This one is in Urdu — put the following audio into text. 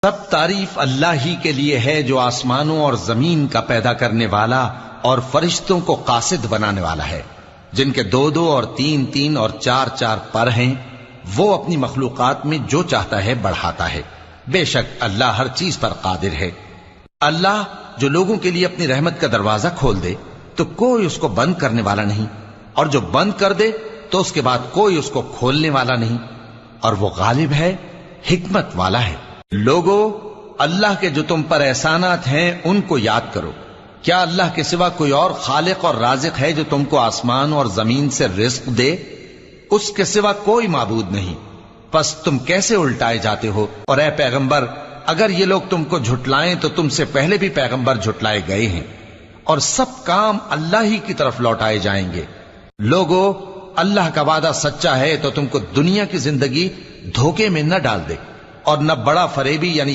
سب تعریف اللہ ہی کے لیے ہے جو آسمانوں اور زمین کا پیدا کرنے والا اور فرشتوں کو قاصد بنانے والا ہے، جن کے 2 اور 3 اور 4 پر ہیں۔ وہ اپنی مخلوقات میں جو چاہتا ہے بڑھاتا ہے، بے شک اللہ ہر چیز پر قادر ہے۔ اللہ جو لوگوں کے لیے اپنی رحمت کا دروازہ کھول دے تو کوئی اس کو بند کرنے والا نہیں، اور جو بند کر دے تو اس کے بعد کوئی اس کو کھولنے والا نہیں، اور وہ غالب ہے، حکمت والا ہے۔ لوگو، اللہ کے جو تم پر احسانات ہیں ان کو یاد کرو۔ کیا اللہ کے سوا کوئی اور خالق اور رازق ہے جو تم کو آسمان اور زمین سے رزق دے؟ اس کے سوا کوئی معبود نہیں، پس تم کیسے الٹائے جاتے ہو؟ اور اے پیغمبر، اگر یہ لوگ تم کو جھٹلائیں تو تم سے پہلے بھی پیغمبر جھٹلائے گئے ہیں، اور سب کام اللہ ہی کی طرف لوٹائے جائیں گے۔ لوگو، اللہ کا وعدہ سچا ہے تو تم کو دنیا کی زندگی دھوکے میں نہ ڈال دے، اور نہ بڑا فریبی یعنی